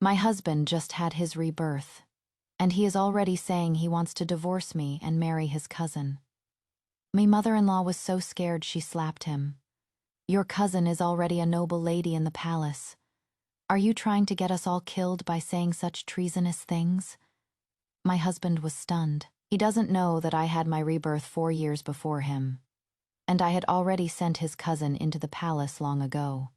My husband just had his rebirth, and he is already saying he wants to divorce me and marry his cousin. My mother-in-law was so scared she slapped him. Your cousin is already a noble lady in the palace. Are you trying to get us all killed by saying such treasonous things? My husband was stunned. He doesn't know that I had my rebirth 4 years before him, and I had already sent his cousin into the palace long ago.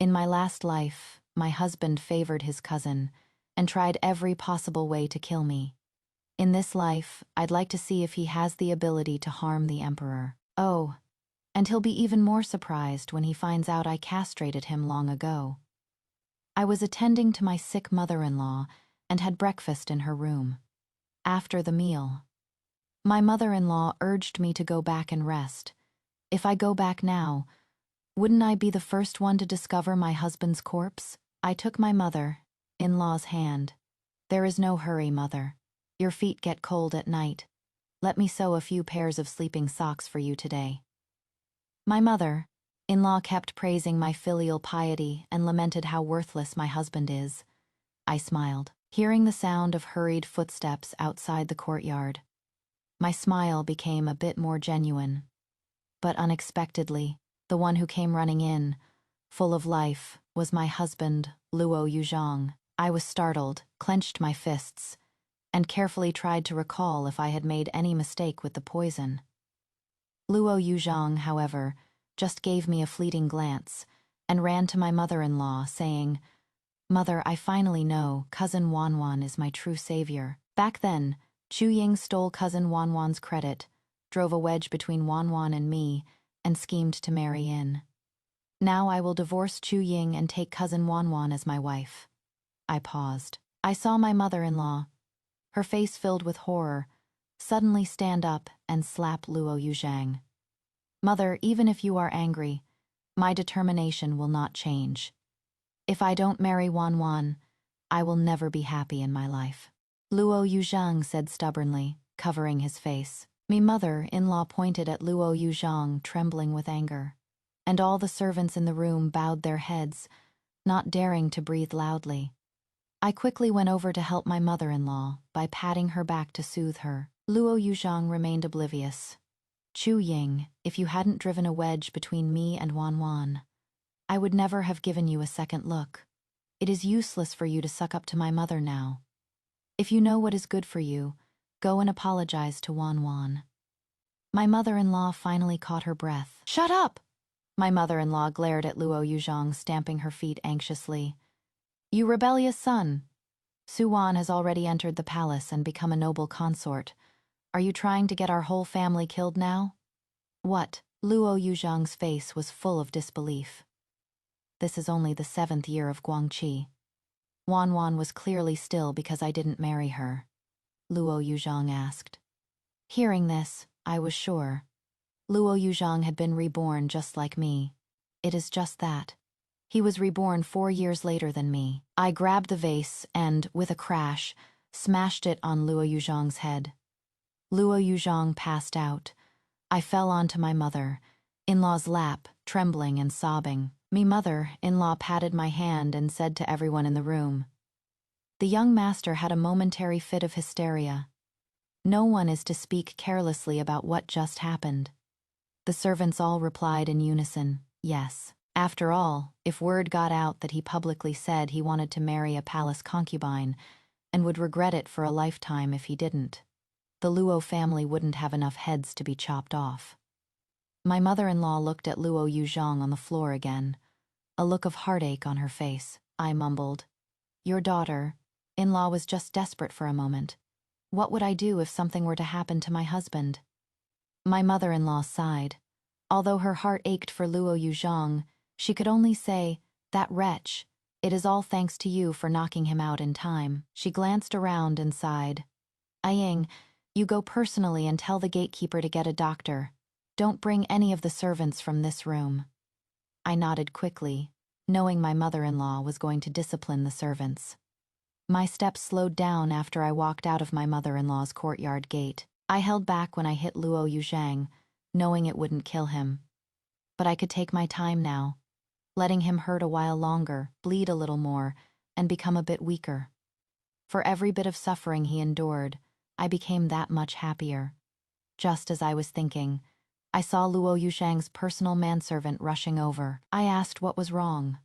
In my last life, my husband favored his cousin and tried every possible way to kill me. In this life, I'd like to see if he has the ability to harm the emperor. Oh, and he'll be even more surprised when he finds out I castrated him long ago. I was attending to my sick mother-in-law and had breakfast in her room. After the meal, my mother-in-law urged me to go back and rest. If I go back now, wouldn't I be the first one to discover my husband's corpse? I took my mother-in-law's hand. There is no hurry, mother. Your feet get cold at night. Let me sew a few pairs of sleeping socks for you today. My mother-in-law kept praising my filial piety and lamented how worthless my husband is. I smiled, hearing the sound of hurried footsteps outside the courtyard. My smile became a bit more genuine. But unexpectedly, the one who came running in, full of life, was my husband, Luo Yuzhong. I was startled, clenched my fists, and carefully tried to recall if I had made any mistake with the poison. Luo Yuzhong, however, just gave me a fleeting glance and ran to my mother-in-law, saying, "Mother, I finally know cousin Wanwan is my true savior." Back then, Chu Ying stole cousin Wanwan's credit, drove a wedge between Wanwan and me, and schemed to marry in. Now I will divorce Chu Ying and take cousin Wanwan as my wife. I paused. I saw my mother-in-law, her face filled with horror, suddenly stand up and slap Luo Yuzhang. "Mother, even if you are angry, my determination will not change. If I don't marry Wanwan, I will never be happy in my life." Luo Yuzhang said stubbornly, covering his face. My mother-in-law pointed at Luo Yuzhang, trembling with anger, and all the servants in the room bowed their heads, not daring to breathe loudly. I quickly went over to help my mother-in-law by patting her back to soothe her. Luo Yuzhang remained oblivious. "Chu Ying, if you hadn't driven a wedge between me and Wanwan, I would never have given you a second look. It is useless for you to suck up to my mother now. If you know what is good for you, go and apologize to Wanwan." My mother-in-law finally caught her breath. "Shut up!" My mother-in-law glared at Luo Yuzhang, stamping her feet anxiously. "You rebellious son! Suwan has already entered the palace and become a noble consort. Are you trying to get our whole family killed now?" "What?" Luo Yuzhang's face was full of disbelief. "This is only the 7th year of Guangqi. Wanwan was clearly still because I didn't marry her," Luo Yuzhang asked. Hearing this, I was sure. Luo Yuzhang had been reborn just like me. It is just that. He was reborn 4 years later than me. I grabbed the vase and, with a crash, smashed it on Luo Yuzhang's head. Luo Yuzhang passed out. I fell onto my mother-in-law's lap, trembling and sobbing. My mother-in-law patted my hand and said to everyone in the room, "The young master had a momentary fit of hysteria. No one is to speak carelessly about what just happened." The servants all replied in unison, "Yes." After all, if word got out that he publicly said he wanted to marry a palace concubine and would regret it for a lifetime if he didn't, the Luo family wouldn't have enough heads to be chopped off. My mother-in-law looked at Luo Yuzhang on the floor again, a look of heartache on her face. I mumbled, "Your daughter-in-law was just desperate for a moment. What would I do if something were to happen to my husband?" My mother-in-law sighed. Although her heart ached for Luo Yuzhang, she could only say, "That wretch. It is all thanks to you for knocking him out in time." She glanced around and sighed. "Aying, you go personally and tell the gatekeeper to get a doctor. Don't bring any of the servants from this room." I nodded quickly, knowing my mother-in-law was going to discipline the servants. My steps slowed down after I walked out of my mother-in-law's courtyard gate. I held back when I hit Luo Yuzhang, knowing it wouldn't kill him. But I could take my time now, letting him hurt a while longer, bleed a little more, and become a bit weaker. For every bit of suffering he endured, I became that much happier. Just as I was thinking, I saw Luo Yushang's personal manservant rushing over. I asked what was wrong.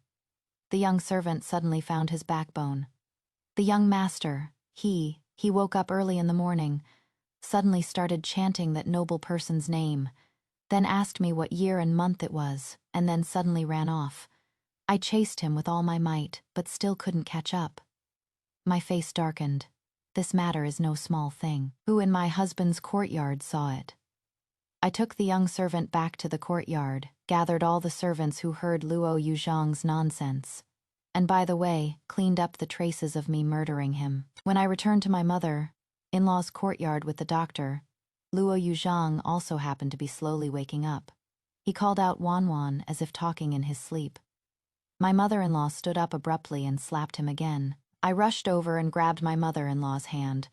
The young servant suddenly found his backbone. The young master, he woke up early in the morning, suddenly started chanting that noble person's name, then asked me what year and month it was, and then suddenly ran off. I chased him with all my might, but still couldn't catch up. My face darkened. This matter is no small thing. Who in my husband's courtyard saw it? I took the young servant back to the courtyard, gathered all the servants who heard Luo Yuzhang's nonsense, and by the way, cleaned up the traces of me murdering him. When I returned to my mother-in-law's courtyard with the doctor, Luo Yuzhang also happened to be slowly waking up. He called out Wan Wan as if talking in his sleep. My mother-in-law stood up abruptly and slapped him again. I rushed over and grabbed my mother-in-law's hand.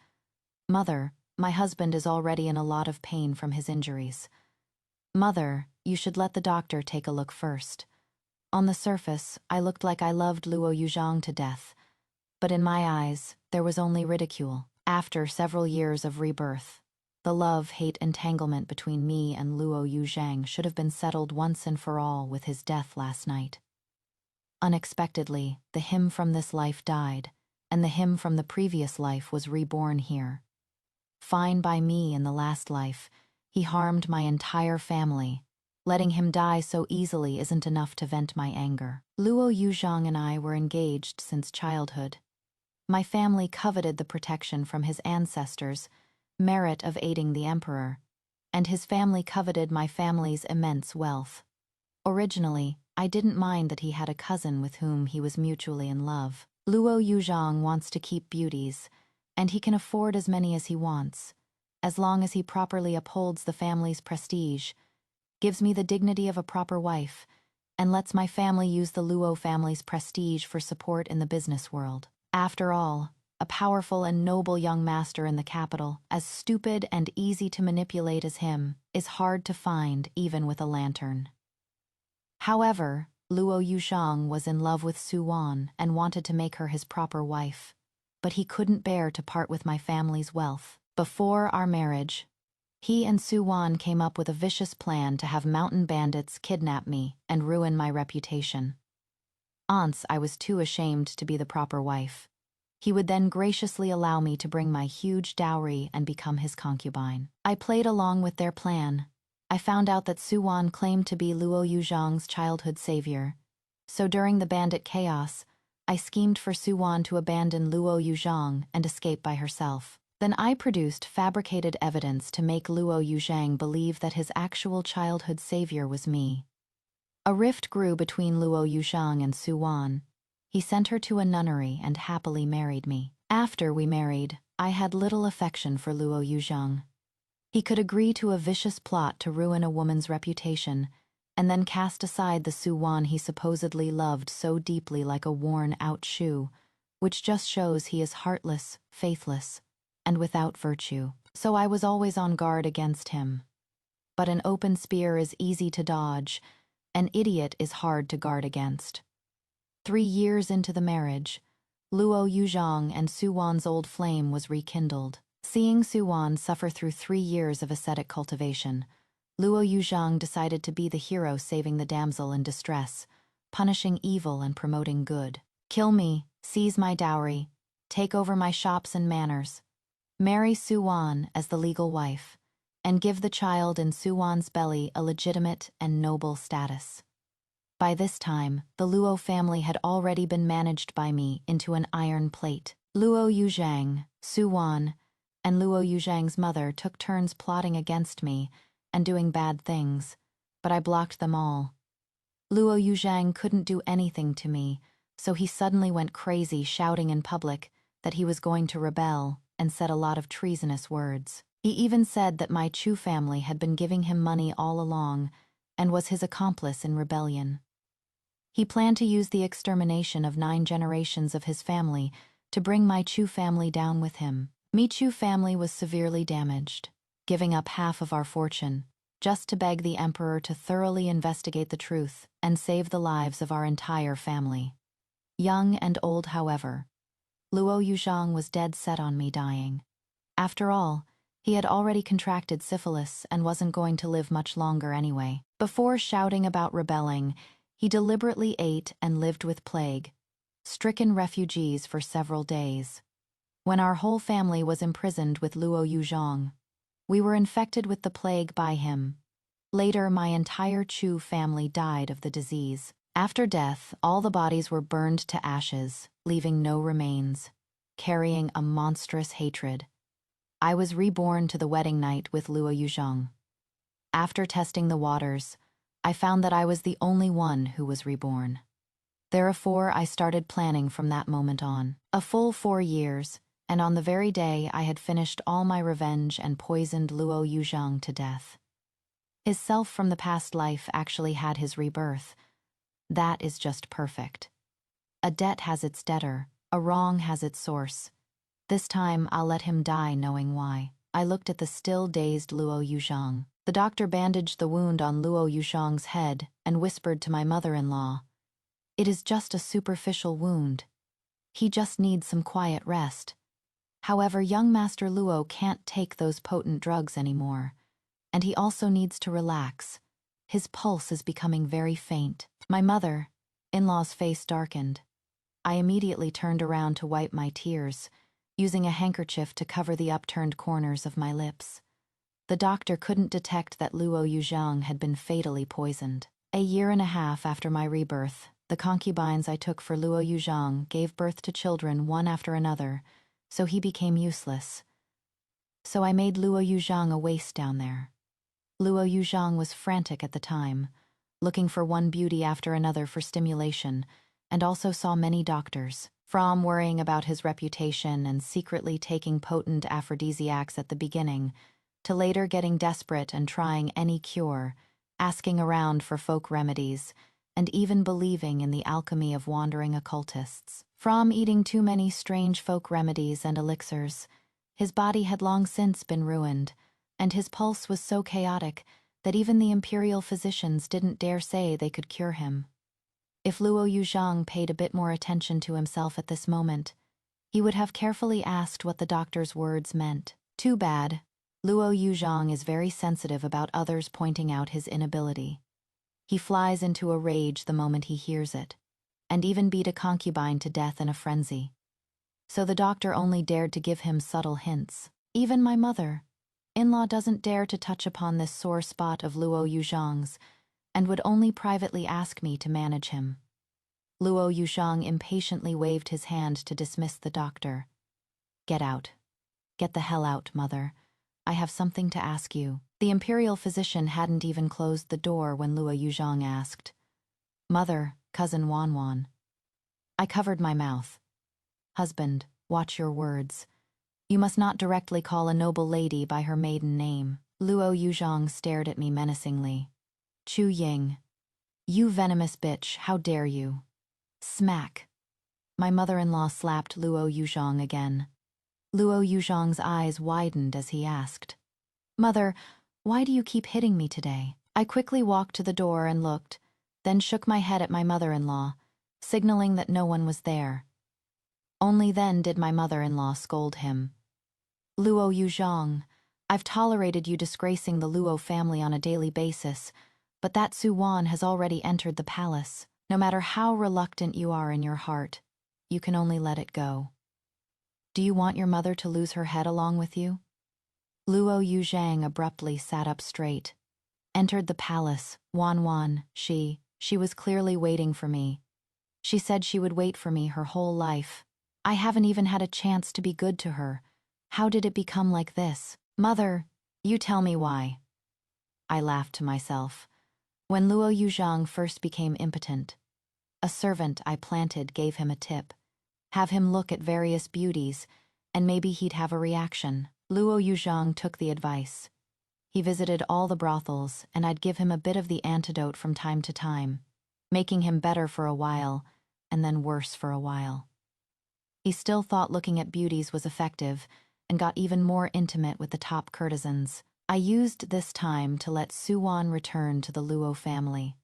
"Mother, my husband is already in a lot of pain from his injuries. Mother, you should let the doctor take a look first." On the surface, I looked like I loved Luo Yuzhang to death, but in my eyes, there was only ridicule. After several years of rebirth, the love-hate entanglement between me and Luo Yuzhang should have been settled once and for all with his death last night. Unexpectedly, the him from this life died, and the him from the previous life was reborn here. Fine by me in the last life, he harmed my entire family. Letting him die so easily isn't enough to vent my anger. Luo Yuzhang and I were engaged since childhood. My family coveted the protection from his ancestors, merit of aiding the emperor, and his family coveted my family's immense wealth. Originally, I didn't mind that he had a cousin with whom he was mutually in love. Luo Yuzhang wants to keep beauties, and he can afford as many as he wants, as long as he properly upholds the family's prestige, gives me the dignity of a proper wife, and lets my family use the Luo family's prestige for support in the business world. After all, a powerful and noble young master in the capital, as stupid and easy to manipulate as him, is hard to find even with a lantern. However, Luo Yuzhang was in love with Su Wan and wanted to make her his proper wife, but he couldn't bear to part with my family's wealth. Before our marriage, he and Su Wan came up with a vicious plan to have mountain bandits kidnap me and ruin my reputation. Once I was too ashamed to be the proper wife. He would then graciously allow me to bring my huge dowry and become his concubine. I played along with their plan. I found out that Su Wan claimed to be Luo Yuzhang's childhood savior, so during the bandit chaos, I schemed for Su Wan to abandon Luo Yuzhang and escape by herself. Then I produced fabricated evidence to make Luo Yuzhang believe that his actual childhood savior was me. A rift grew between Luo Yuzhang and Su Wan. He sent her to a nunnery and happily married me. After we married, I had little affection for Luo Yuzhang. He could agree to a vicious plot to ruin a woman's reputation, and then cast aside the Su Wan he supposedly loved so deeply like a worn-out shoe, which just shows he is heartless, faithless, and without virtue. So I was always on guard against him. But an open spear is easy to dodge, an idiot is hard to guard against. 3 years into the marriage, Luo Yuzhang and Su Wan's old flame was rekindled. Seeing Su Wan suffer through 3 years of ascetic cultivation, Luo Yuzhang decided to be the hero saving the damsel in distress, punishing evil and promoting good. Kill me, seize my dowry, take over my shops and manors, marry Su Wan as the legal wife, and give the child in Su Wan's belly a legitimate and noble status. By this time, the Luo family had already been managed by me into an iron plate. Luo Yuzhang, Su Wan, and Luo Yuzhang's mother took turns plotting against me and doing bad things, but I blocked them all. Luo Yuzhang couldn't do anything to me, so he suddenly went crazy shouting in public that he was going to rebel and said a lot of treasonous words. He even said that my Chu family had been giving him money all along and was his accomplice in rebellion. He planned to use the extermination of 9 generations of his family to bring my Chu family down with him. My Chu family was severely damaged, giving up half of our fortune, just to beg the emperor to thoroughly investigate the truth and save the lives of our entire family. Young and old, however, Luo Yuzhang was dead set on me dying. After all, he had already contracted syphilis and wasn't going to live much longer anyway. Before shouting about rebelling, he deliberately ate and lived with plague, stricken refugees for several days. When our whole family was imprisoned with Luo Yuzhang, we were infected with the plague by him. Later, my entire Chu family died of the disease. After death, all the bodies were burned to ashes, leaving no remains, carrying a monstrous hatred. I was reborn to the wedding night with Luo Yuzhang. After testing the waters, I found that I was the only one who was reborn. Therefore, I started planning from that moment on. A full 4 years, and on the very day I had finished all my revenge and poisoned Luo Yuzhang to death. His self from the past life actually had his rebirth. That is just perfect. A debt has its debtor, a wrong has its source. This time I'll let him die knowing why. I looked at the still dazed Luo Yuzhang. The doctor bandaged the wound on Luo Yuzhang's head and whispered to my mother-in-law, "It is just a superficial wound. He just needs some quiet rest." However, young Master Luo can't take those potent drugs anymore, and he also needs to relax. His pulse is becoming very faint. My mother-in-law's face darkened. I immediately turned around to wipe my tears, using a handkerchief to cover the upturned corners of my lips. The doctor couldn't detect that Luo Yuzhang had been fatally poisoned. A year and a half after my rebirth, the concubines I took for Luo Yuzhang gave birth to children one after another, so he became useless. So I made Luo Yuzhang a waste down there. Luo Yuzhang was frantic at the time, looking for one beauty after another for stimulation, and also saw many doctors, from worrying about his reputation and secretly taking potent aphrodisiacs at the beginning, to later getting desperate and trying any cure, asking around for folk remedies, and even believing in the alchemy of wandering occultists. From eating too many strange folk remedies and elixirs, his body had long since been ruined, and his pulse was so chaotic that even the imperial physicians didn't dare say they could cure him. If Luo Yuzhang paid a bit more attention to himself at this moment, he would have carefully asked what the doctor's words meant. Too bad. Luo Yuzhang is very sensitive about others pointing out his inability. He flies into a rage the moment he hears it, and even beat a concubine to death in a frenzy. So the doctor only dared to give him subtle hints. Even my mother-in-law doesn't dare to touch upon this sore spot of Luo Yuzhang's, and would only privately ask me to manage him. Luo Yuzhang impatiently waved his hand to dismiss the doctor. "Get out. Get the hell out, mother. I have something to ask you." The imperial physician hadn't even closed the door when Luo Yuzhang asked, "Mother, cousin Wanwan." I covered my mouth. "Husband, watch your words. You must not directly call a noble lady by her maiden name." Luo Yuzhang stared at me menacingly. "Chu Ying, you venomous bitch, how dare you?" Smack. My mother-in-law slapped Luo Yuzhang again. Luo Yuzhang's eyes widened as he asked, "Mother, why do you keep hitting me today?" I quickly walked to the door and looked, then shook my head at my mother-in-law, signaling that no one was there. Only then did my mother-in-law scold him. "Luo Yuzhang, I've tolerated you disgracing the Luo family on a daily basis, but that Su Wan has already entered the palace. No matter how reluctant you are in your heart, you can only let it go. Do you want your mother to lose her head along with you?" Luo Yuzhang abruptly sat up straight. "Entered the palace, Wanwan, she was clearly waiting for me. She said she would wait for me her whole life. I haven't even had a chance to be good to her. How did it become like this? Mother, you tell me why." I laughed to myself. When Luo Yuzhang first became impotent, a servant I planted gave him a tip. Have him look at various beauties, and maybe he'd have a reaction. Luo Yuzhang took the advice. He visited all the brothels, and I'd give him a bit of the antidote from time to time, making him better for a while, and then worse for a while. He still thought looking at beauties was effective, and got even more intimate with the top courtesans. I used this time to let Su Wan return to the Luo family.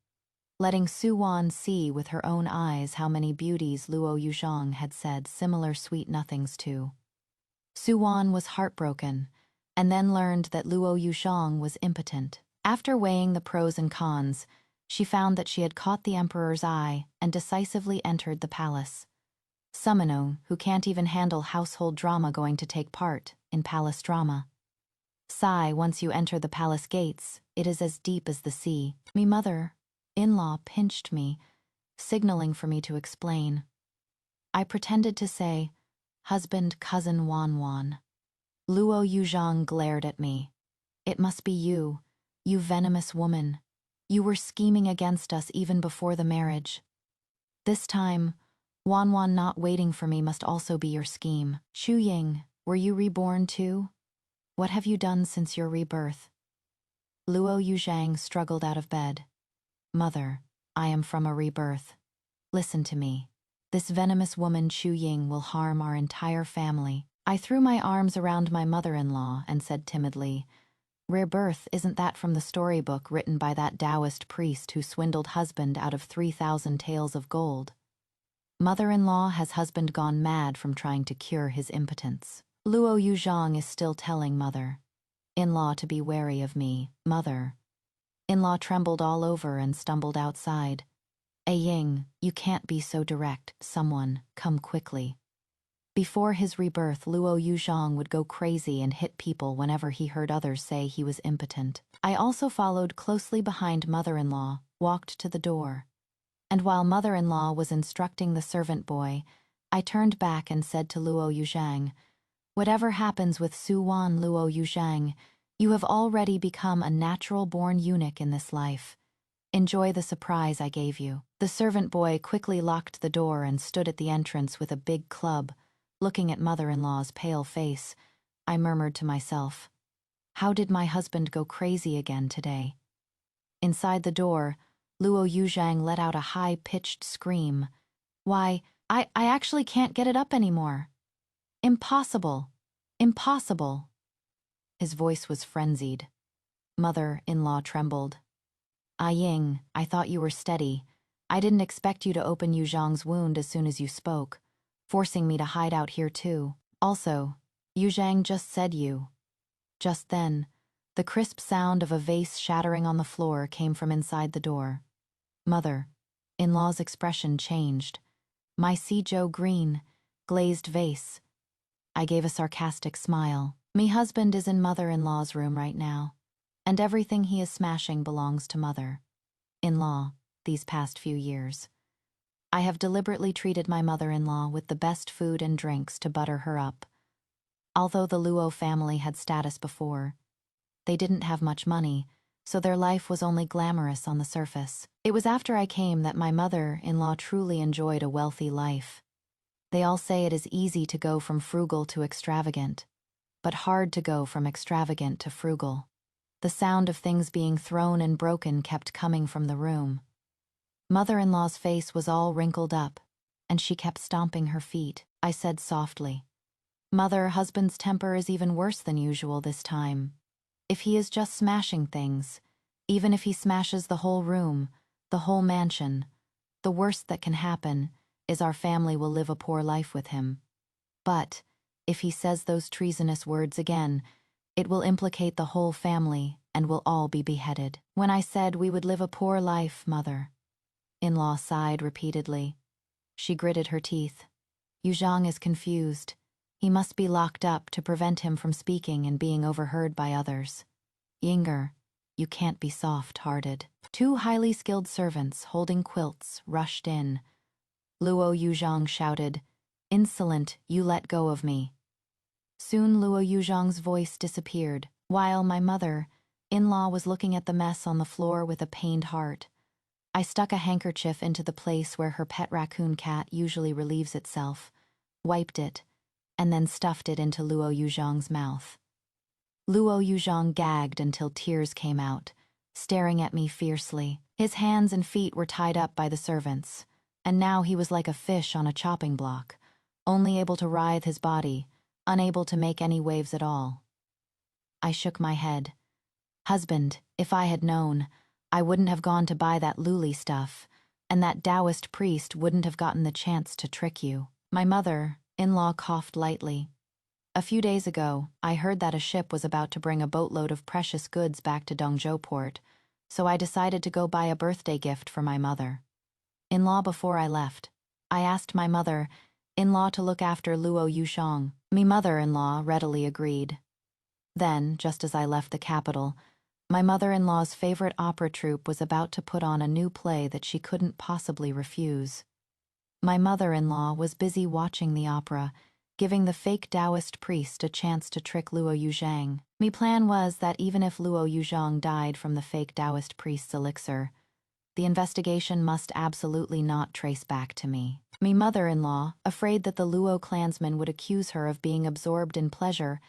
letting Su Wan see with her own eyes how many beauties Luo Yuzhang had said similar sweet nothings to. Su Wan was heartbroken, and then learned that Luo Yuzhang was impotent. After weighing the pros and cons, she found that she had caught the emperor's eye and decisively entered the palace. Summono, who can't even handle household drama, going to take part in palace drama. Sigh, once you enter the palace gates, it is as deep as the sea. Me mother-in-law pinched me, signaling for me to explain. I pretended to say, husband, cousin Wan. Luo Yuzhang glared at me. It must be you, you venomous woman. You were scheming against us even before the marriage. This time, Wan not waiting for me must also be your scheme. Chu Ying, were you reborn too? What have you done since your rebirth? Luo Yuzhang struggled out of bed. Mother, I am from a rebirth. Listen to me. This venomous woman Chu Ying will harm our entire family. I threw my arms around my mother-in-law and said timidly, Rebirth, isn't that from the storybook written by that Taoist priest who swindled husband out of 3,000 taels of gold? Mother-in-law, has husband gone mad from trying to cure his impotence? Luo Yuzhang is still telling mother-in-law to be wary of me. Mother-in-law trembled all over and stumbled outside. Ying, you can't be so direct. Someone, come quickly. Before his rebirth, Luo Yuzhang would go crazy and hit people whenever he heard others say he was impotent. I also followed closely behind mother-in-law, walked to the door. And while mother-in-law was instructing the servant boy, I turned back and said to Luo Yuzhang, whatever happens with Su Wan, Luo Yuzhang, you have already become a natural-born eunuch in this life. Enjoy the surprise I gave you. The servant boy quickly locked the door and stood at the entrance with a big club. Looking at mother-in-law's pale face, I murmured to myself, how did my husband go crazy again today? Inside the door, Luo Yuzhang let out a high-pitched scream. Why, I actually can't get it up anymore. Impossible. Impossible. His voice was frenzied. Mother-in-law trembled. Ying, I thought you were steady. I didn't expect you to open Yuzhang's wound as soon as you spoke, forcing me to hide out here too. Also, Yuzhang just said you. Just then, the crisp sound of a vase shattering on the floor came from inside the door. Mother-in-law's expression changed. My Sijo green, glazed vase. I gave a sarcastic smile. Me husband is in mother-in-law's room right now, and everything he is smashing belongs to mother-in-law these past few years. I have deliberately treated my mother-in-law with the best food and drinks to butter her up. Although the Luo family had status before, they didn't have much money, so their life was only glamorous on the surface. It was after I came that my mother-in-law truly enjoyed a wealthy life. They all say it is easy to go from frugal to extravagant, but hard to go from extravagant to frugal. The sound of things being thrown and broken kept coming from the room. Mother-in-law's face was all wrinkled up, and she kept stomping her feet. I said softly, husband's temper is even worse than usual this time. If he is just smashing things, even if he smashes the whole room, the whole mansion, the worst that can happen is our family will live a poor life with him. But if he says those treasonous words again, it will implicate the whole family and we'll all be beheaded. When I said we would live a poor life, mother-in-law sighed repeatedly. She gritted her teeth. Yuzhang is confused. He must be locked up to prevent him from speaking and being overheard by others. Yinger, you can't be soft-hearted. 2 highly skilled servants holding quilts rushed in. Luo Yuzhang shouted, insolent, you let go of me. Soon Luo Yuzhang's voice disappeared, while my mother-in-law was looking at the mess on the floor with a pained heart. I stuck a handkerchief into the place where her pet raccoon cat usually relieves itself, wiped it, and then stuffed it into Luo Yuzhang's mouth. Luo Yuzhang gagged until tears came out, staring at me fiercely. His hands and feet were tied up by the servants, and now he was like a fish on a chopping block, only able to writhe his body, unable to make any waves at all. I shook my head. Husband, if I had known, I wouldn't have gone to buy that luli stuff, and that Taoist priest wouldn't have gotten the chance to trick you. My mother-in-law coughed lightly. A few days ago, I heard that a ship was about to bring a boatload of precious goods back to Dongzhou port, so I decided to go buy a birthday gift for my mother-in-law before I left. I asked my mother-in-law to look after Luo Yuzhong. Me mother-in-law readily agreed. Then, just as I left the capital, my mother-in-law's favorite opera troupe was about to put on a new play that she couldn't possibly refuse. My mother-in-law was busy watching the opera, giving the fake Taoist priest a chance to trick Luo Yuzhang. Me plan was that even if Luo Yuzhang died from the fake Taoist priest's elixir, the investigation must absolutely not trace back to me. Me mother-in-law, afraid that the Luo clansmen would accuse her of being absorbed in pleasure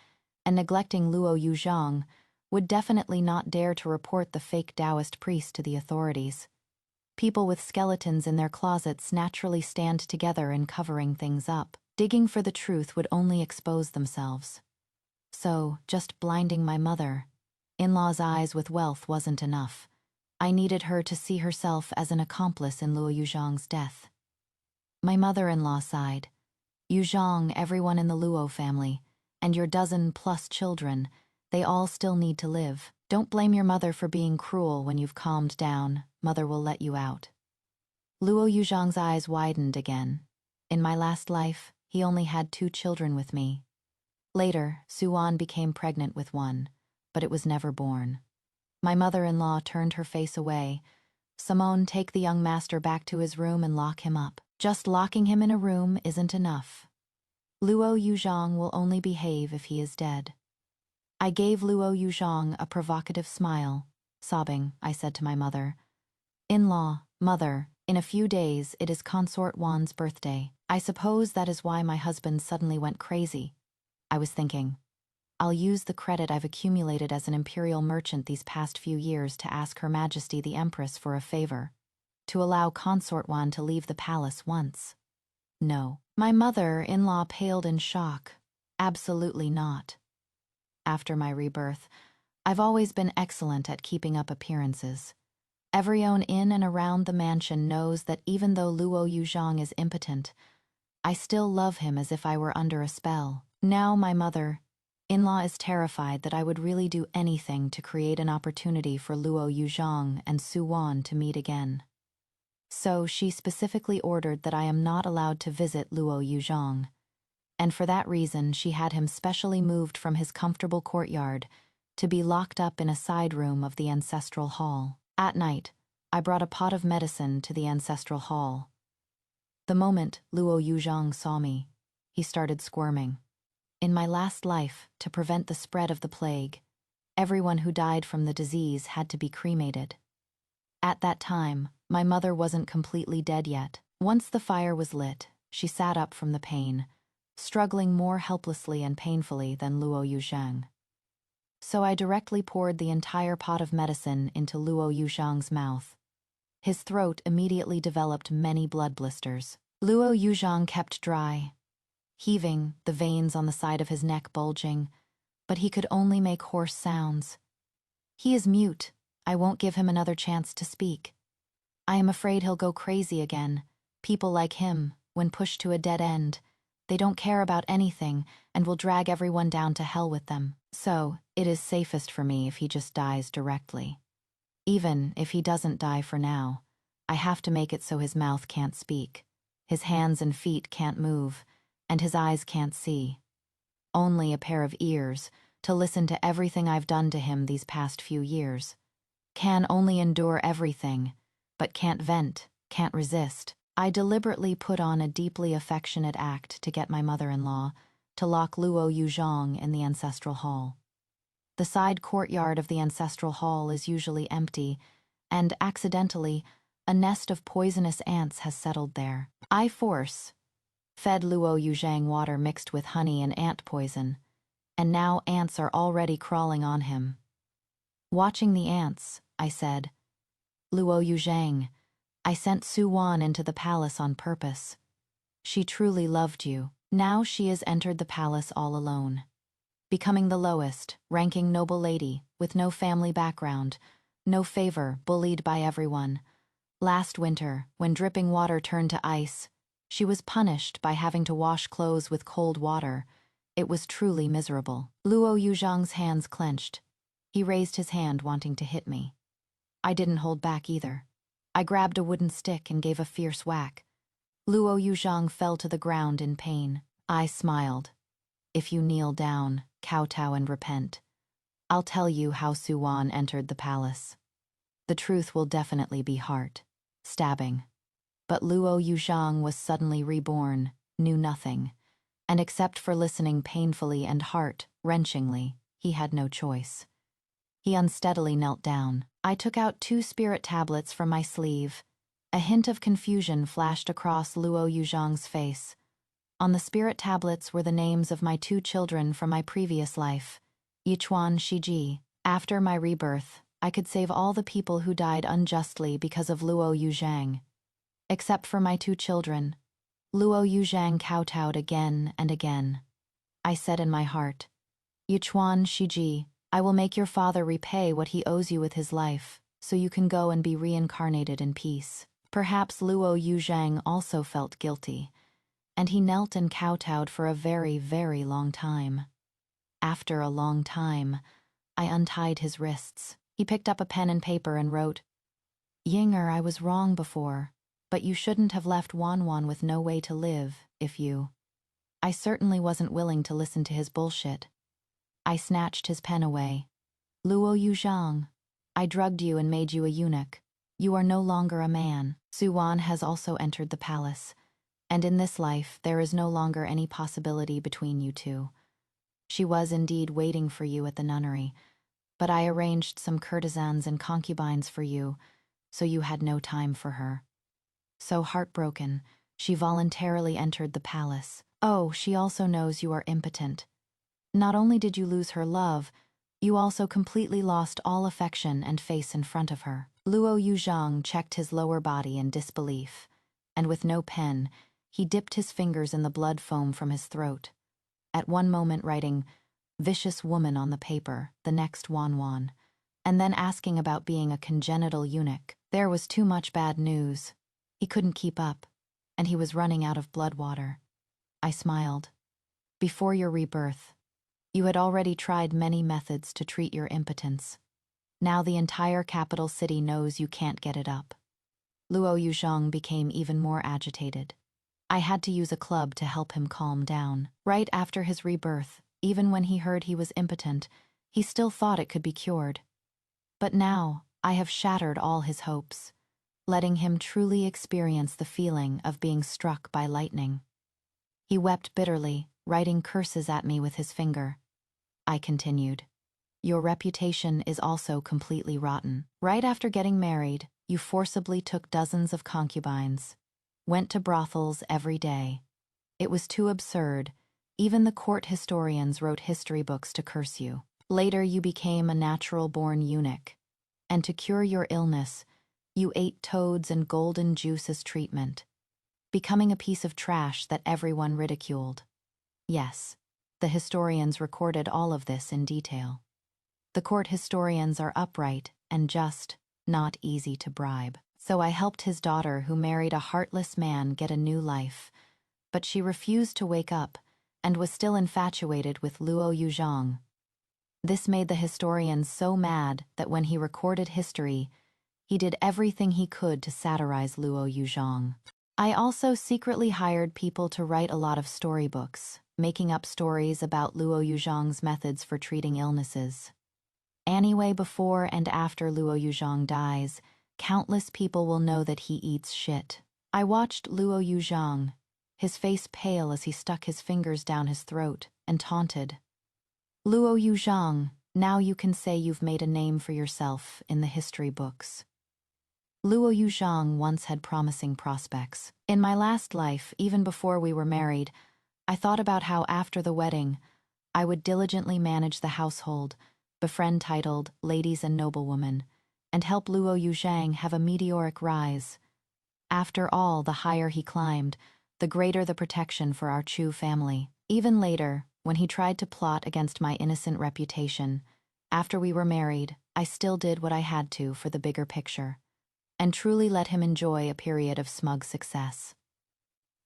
and neglecting Luo Yuzhang, would definitely not dare to report the fake Taoist priest to the authorities. People with skeletons in their closets naturally stand together in covering things up. Digging for the truth would only expose themselves. So, just blinding my mother-in-law's eyes with wealth wasn't enough. I needed her to see herself as an accomplice in Luo Yuzhang's death. My mother-in-law sighed. Yuzhang, everyone in the Luo family, and your dozen-plus children, they all still need to live. Don't blame your mother for being cruel when you've calmed down. Mother will let you out. Luo Yuzhang's eyes widened again. In my last life, he only had 2 children with me. Later, Suan became pregnant with one, but it was never born. My mother-in-law turned her face away. Simone, take the young master back to his room and lock him up. Just locking him in a room isn't enough. Luo Yuzhang will only behave if he is dead. I gave Luo Yuzhang a provocative smile. Sobbing, I said to my mother-in-law, Mother, in a few days it is Consort Wan's birthday. I suppose that is why my husband suddenly went crazy. I was thinking, I'll use the credit I've accumulated as an imperial merchant these past few years to ask Her Majesty the Empress for a favor, to allow Consort Wan to leave the palace once. No. My mother-in-law paled in shock. Absolutely not. After my rebirth, I've always been excellent at keeping up appearances. Everyone in and around the mansion knows that even though Luo Yuzhang is impotent, I still love him as if I were under a spell. Now my mother-in-law is terrified that I would really do anything to create an opportunity for Luo Yuzhang and Su Wan to meet again. So she specifically ordered that I am not allowed to visit Luo Yuzhang, and for that reason she had him specially moved from his comfortable courtyard to be locked up in a side room of the ancestral hall. At night, I brought a pot of medicine to the ancestral hall. The moment Luo Yuzhang saw me, he started squirming. In my last life, to prevent the spread of the plague, everyone who died from the disease had to be cremated. At that time, my mother wasn't completely dead yet. Once the fire was lit, she sat up from the pain, struggling more helplessly and painfully than Luo Yuzhang. So I directly poured the entire pot of medicine into Luo Yuzhang's mouth. His throat immediately developed many blood blisters. Luo Yuzhang kept dry, heaving, the veins on the side of his neck bulging, but he could only make hoarse sounds. He is mute. I won't give him another chance to speak. I am afraid he'll go crazy again. People like him, when pushed to a dead end, they don't care about anything and will drag everyone down to hell with them. So, it is safest for me if he just dies directly. Even if he doesn't die for now, I have to make it so his mouth can't speak, his hands and feet can't move, and his eyes can't see. Only a pair of ears to listen to everything I've done to him these past few years. Can only endure everything, but can't vent, can't resist. I deliberately put on a deeply affectionate act to get my mother-in-law to lock Luo Yuzhang in the ancestral hall. The side courtyard of the ancestral hall is usually empty, and accidentally, a nest of poisonous ants has settled there. I fed Luo Yuzhang water mixed with honey and ant poison, and now ants are already crawling on him. Watching the ants, I said, Luo Yuzhang, I sent Su Wan into the palace on purpose. She truly loved you. Now she has entered the palace all alone, becoming the lowest, ranking noble lady, with no family background, No favor, bullied by everyone. Last winter, when dripping water turned to ice, she was punished by having to wash clothes with cold water. It was truly miserable. Luo Yuzhang's hands clenched. He raised his hand, wanting to hit me. I didn't hold back either. I grabbed a wooden stick and gave a fierce whack. Luo Yuzhang fell to the ground in pain. I smiled. If you kneel down, kowtow and repent, I'll tell you how Suwan entered the palace. The truth will definitely be heart stabbing. But Luo Yuzhang was suddenly reborn, knew nothing, and except for listening painfully and heart-wrenchingly, he had no choice. He unsteadily knelt down. I took out 2 spirit tablets from my sleeve. A hint of confusion flashed across Luo Yuzhang's face. On the spirit tablets were the names of my 2 children from my previous life, Yichuan Shiji. After my rebirth, I could save all the people who died unjustly because of Luo Yuzhang. Except for my 2 children. Luo Yuzhang kowtowed again and again. I said in my heart, Yichuan Shiji, I will make your father repay what he owes you with his life, so you can go and be reincarnated in peace. Perhaps Luo Yuzhang also felt guilty, and he knelt and kowtowed for a very, very long time. After a long time, I untied his wrists. He picked up a pen and paper and wrote, Yinger, I was wrong before, but you shouldn't have left Wanwan with no way to live, if you... I certainly wasn't willing to listen to his bullshit. I snatched his pen away. Luo Yuzhang, I drugged you and made you a eunuch. You are no longer a man. Suwan has also entered the palace, and in this life there is no longer any possibility between you two. She was indeed waiting for you at the nunnery, but I arranged some courtesans and concubines for you, so you had no time for her. So heartbroken, she voluntarily entered the palace. Oh, she also knows you are impotent. Not only did you lose her love, you also completely lost all affection and face in front of her. Luo Yuzhang checked his lower body in disbelief, and with no pen, he dipped his fingers in the blood foam from his throat. At one moment writing, vicious woman on the paper, the next Wanwan, and then asking about being a congenital eunuch. There was too much bad news. He couldn't keep up, and he was running out of blood water. I smiled. Before your rebirth, you had already tried many methods to treat your impotence. Now the entire capital city knows you can't get it up. Luo Yuzhang became even more agitated. I had to use a club to help him calm down. Right after his rebirth, even when he heard he was impotent, he still thought it could be cured. But now, I have shattered all his hopes, letting him truly experience the feeling of being struck by lightning. He wept bitterly, writing curses at me with his finger. I continued, your reputation is also completely rotten. Right after getting married, you forcibly took dozens of concubines, went to brothels every day. It was too absurd. Even the court historians wrote history books to curse you. Later, you became a natural-born eunuch, and to cure your illness, you ate toads and golden juice as treatment, becoming a piece of trash that everyone ridiculed. Yes, the historians recorded all of this in detail. The court historians are upright and just, not easy to bribe. So I helped his daughter, who married a heartless man, get a new life, but she refused to wake up and was still infatuated with Luo Yuzhang. This made the historians so mad that when he recorded history, he did everything he could to satirize Luo Yuzhang. I also secretly hired people to write a lot of storybooks, making up stories about Luo Yuzhang's methods for treating illnesses. Anyway, before and after Luo Yuzhang dies, countless people will know that he eats shit. I watched Luo Yuzhang, his face pale as he stuck his fingers down his throat, and taunted. Luo Yuzhang, now you can say you've made a name for yourself in the history books. Luo Yuzhang once had promising prospects. In my last life, even before we were married, I thought about how after the wedding, I would diligently manage the household, befriend titled ladies and noblewomen, and help Luo Yuzhang have a meteoric rise. After all, the higher he climbed, the greater the protection for our Chu family. Even later, when he tried to plot against my innocent reputation, after we were married, I still did what I had to for the bigger picture, and truly let him enjoy a period of smug success.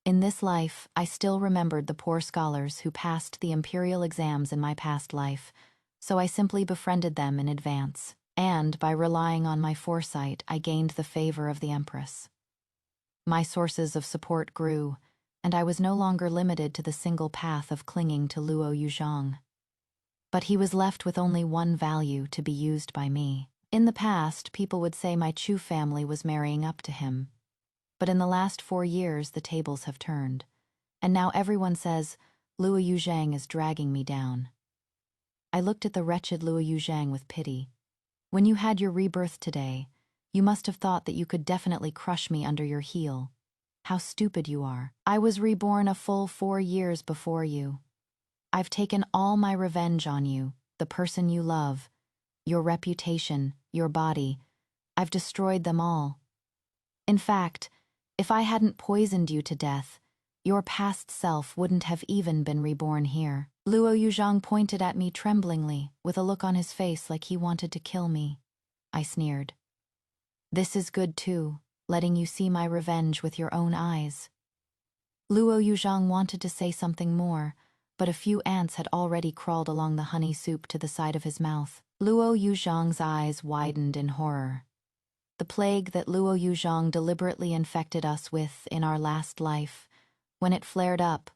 In this life, I still remembered the poor scholars who passed the imperial exams in my past life, so I simply befriended them in advance, and by relying on my foresight, I gained the favor of the Empress. My sources of support grew, and I was no longer limited to the single path of clinging to Luo Yuzhang. But he was left with only one value to be used by me. In the past, people would say my Chu family was marrying up to him. But in the last 4 years, the tables have turned, and now everyone says Luo Yuzhang is dragging me down. I looked at the wretched Luo Yuzhang with pity. When you had your rebirth today, you must have thought that you could definitely crush me under your heel. How stupid you are. I was reborn a full 4 years before you. I've taken all my revenge on you, the person you love, your reputation, your body. I've destroyed them all. In fact, if I hadn't poisoned you to death, your past self wouldn't have even been reborn here. Luo Yuzhang pointed at me tremblingly, with a look on his face like he wanted to kill me. I sneered. This is good too, letting you see my revenge with your own eyes. Luo Yuzhang wanted to say something more, but a few ants had already crawled along the honey soup to the side of his mouth. Luo Yuzhang's eyes widened in horror. The plague that Luo Yuzhang deliberately infected us with in our last life, when it flared up,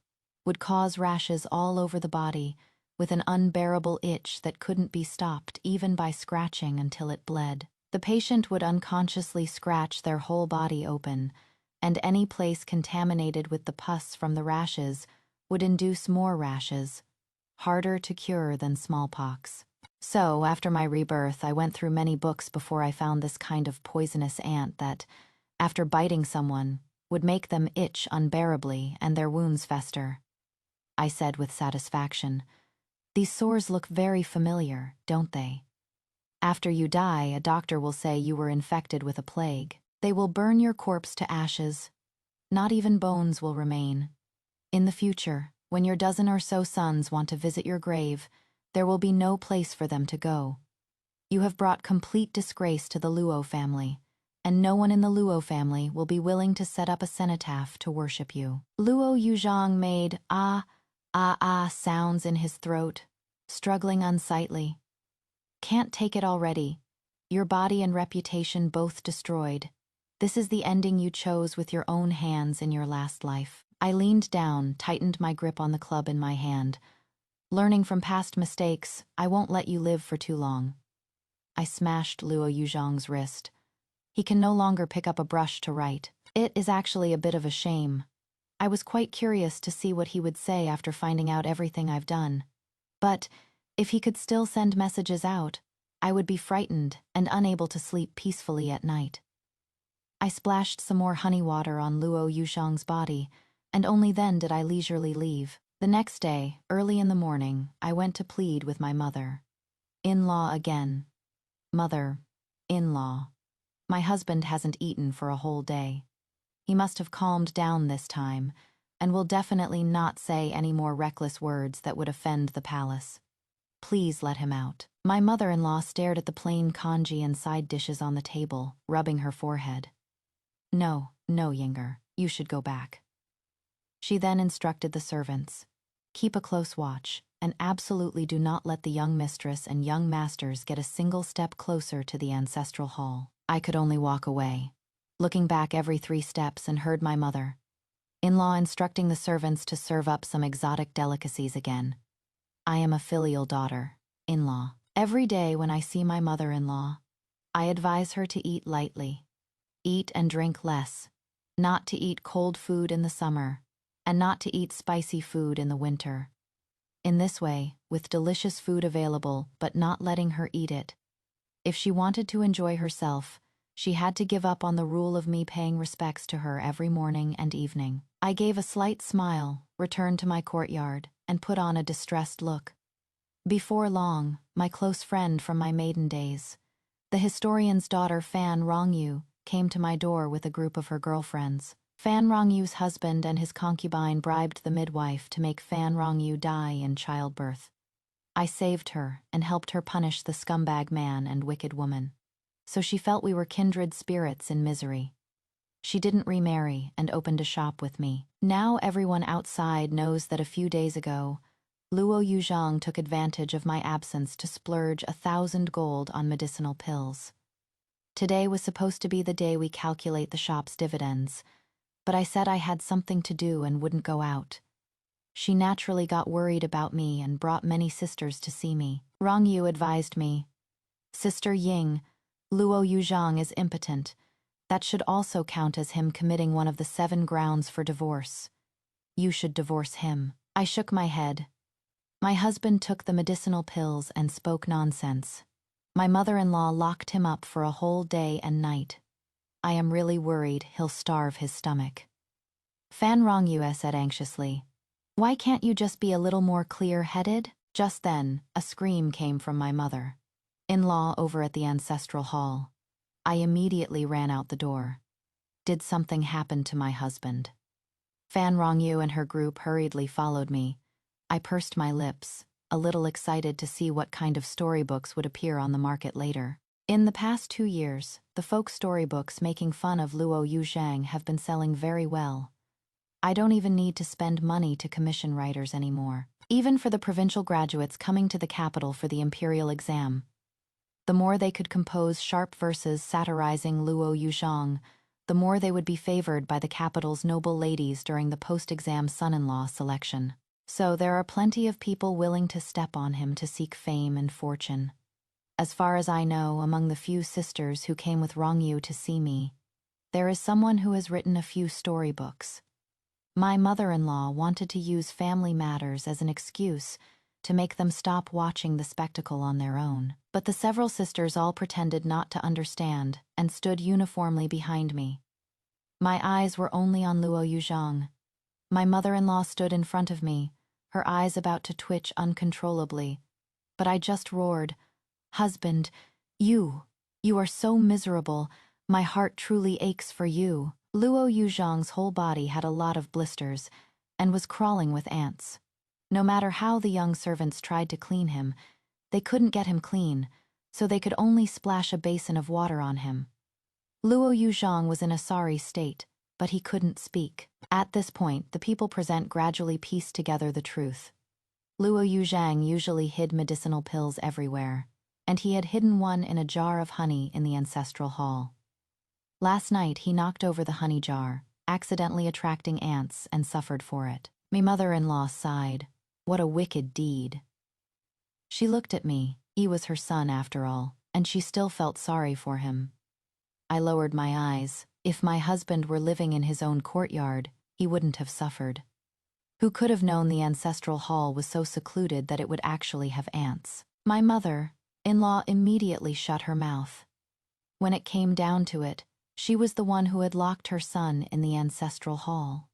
would cause rashes all over the body, with an unbearable itch that couldn't be stopped even by scratching until it bled. The patient would unconsciously scratch their whole body open, and any place contaminated with the pus from the rashes would induce more rashes, harder to cure than smallpox. So, after my rebirth, I went through many books before I found this kind of poisonous ant that, after biting someone, would make them itch unbearably and their wounds fester. I said with satisfaction, "These sores look very familiar, don't they? After you die, a doctor will say you were infected with a plague. They will burn your corpse to ashes. Not even bones will remain. In the future, when your dozen or so sons want to visit your grave, there will be no place for them to go. You have brought complete disgrace to the Luo family, and no one in the Luo family will be willing to set up a cenotaph to worship you." Luo Yuzhang made sounds in his throat, struggling unsightly. "Can't take it already. Your body and reputation both destroyed. This is the ending you chose with your own hands in your last life." I leaned down, tightened my grip on the club in my hand. "Learning from past mistakes, I won't let you live for too long." I smashed Luo Yuzhang's wrist. He can no longer pick up a brush to write. It is actually a bit of a shame. I was quite curious to see what he would say after finding out everything I've done. But if he could still send messages out, I would be frightened and unable to sleep peacefully at night. I splashed some more honey water on Luo Yuzhang's body, and only then did I leisurely leave. The next day, early in the morning, I went to plead with my mother-in-law again. Mother-in-law. My husband hasn't eaten for a whole day. He must have calmed down this time, and will definitely not say any more reckless words that would offend the palace. Please let him out. My mother-in-law stared at the plain congee and side dishes on the table, rubbing her forehead. No, Yinger, you should go back. She then instructed the servants. Keep a close watch, and absolutely do not let the young mistress and young masters get a single step closer to the ancestral hall. I could only walk away, looking back every 3 steps, and heard my mother-in-law instructing the servants to serve up some exotic delicacies again. I am a filial daughter-in-law. Every day when I see my mother-in-law, I advise her to eat lightly, eat and drink less, not to eat cold food in the summer, and not to eat spicy food in the winter. In this way, with delicious food available but not letting her eat it, if she wanted to enjoy herself, she had to give up on the rule of me paying respects to her every morning and evening. I gave a slight smile, returned to my courtyard, and put on a distressed look. Before long, my close friend from my maiden days, the historian's daughter Fan Rongyu, came to my door with a group of her girlfriends. Fan Rongyu's husband and his concubine bribed the midwife to make Fan Rongyu die in childbirth. I saved her and helped her punish the scumbag man and wicked woman. So she felt we were kindred spirits in misery. She didn't remarry and opened a shop with me. Now everyone outside knows that a few days ago, Luo Yuzhang took advantage of my absence to splurge 1,000 gold on medicinal pills. Today was supposed to be the day we calculate the shop's dividends, but I said I had something to do and wouldn't go out. She naturally got worried about me and brought many sisters to see me. Rong Yu advised me, "Sister Ying, Luo Yuzhang is impotent. That should also count as him committing one of the 7 grounds for divorce. You should divorce him." I shook my head. My husband took the medicinal pills and spoke nonsense. My mother-in-law locked him up for a whole day and night. I am really worried he'll starve his stomach. Fan Rongyue said anxiously, "Why can't you just be a little more clear-headed?" Just then, a scream came from my mother-in-law over at the ancestral hall. I immediately ran out the door. Did something happen to my husband? Fan Rongyu and her group hurriedly followed me. I pursed my lips, a little excited to see what kind of storybooks would appear on the market later. In the past 2 years, the folk storybooks making fun of Luo Yuzhang have been selling very well. I don't even need to spend money to commission writers anymore, even for the provincial graduates coming to the capital for the imperial exam. The more they could compose sharp verses satirizing Luo Yuzhang, the more they would be favored by the capital's noble ladies during the post-exam son-in-law selection. So there are plenty of people willing to step on him to seek fame and fortune. As far as I know, among the few sisters who came with Rongyu to see me, there is someone who has written a few storybooks. My mother-in-law wanted to use family matters as an excuse to make them stop watching the spectacle on their own. But the several sisters all pretended not to understand and stood uniformly behind me. My eyes were only on Luo Yuzhang. My mother-in-law stood in front of me, her eyes about to twitch uncontrollably. But I just roared, "Husband, you are so miserable. My heart truly aches for you." Luo Yuzhang's whole body had a lot of blisters and was crawling with ants. No matter how the young servants tried to clean him, they couldn't get him clean, so they could only splash a basin of water on him. Luo Yuzhang was in a sorry state, but he couldn't speak. At this point, the people present gradually pieced together the truth. Luo Yuzhang usually hid medicinal pills everywhere, and he had hidden one in a jar of honey in the ancestral hall. Last night, he knocked over the honey jar, accidentally attracting ants, and suffered for it. My mother-in-law sighed. What a wicked deed. She looked at me. He was her son after all, and she still felt sorry for him. I lowered my eyes. If my husband were living in his own courtyard, he wouldn't have suffered. Who could have known the ancestral hall was so secluded that it would actually have ants? My mother-in-law immediately shut her mouth. When it came down to it, she was the one who had locked her son in the ancestral hall.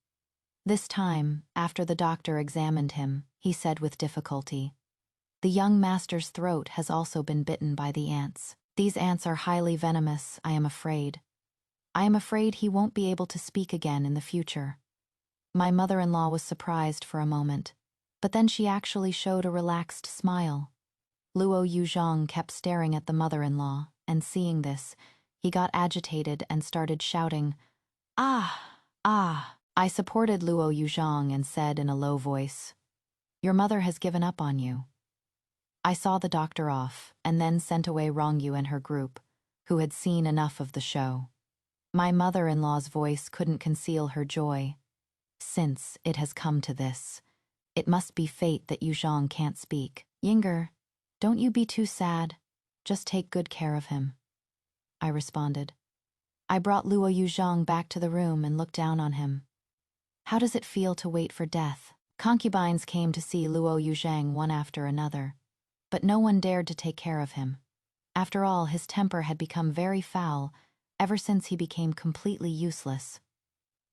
This time, after the doctor examined him, he said with difficulty, "The young master's throat has also been bitten by the ants. These ants are highly venomous, I am afraid. I am afraid he won't be able to speak again in the future." My mother-in-law was surprised for a moment, but then she actually showed a relaxed smile. Luo Yuzhang kept staring at the mother-in-law, and seeing this, he got agitated and started shouting, "Ah, ah." I supported Luo Yuzhang and said in a low voice, "Your mother has given up on you." I saw the doctor off, and then sent away Rongyu and her group, who had seen enough of the show. My mother-in-law's voice couldn't conceal her joy. "Since it has come to this, it must be fate that Yuzhang can't speak. Yinger, don't you be too sad. Just take good care of him," I responded. I brought Luo Yuzhang back to the room and looked down on him. How does it feel to wait for death? Concubines came to see Luo Yuzhang one after another, but no one dared to take care of him. After all, his temper had become very foul ever since he became completely useless.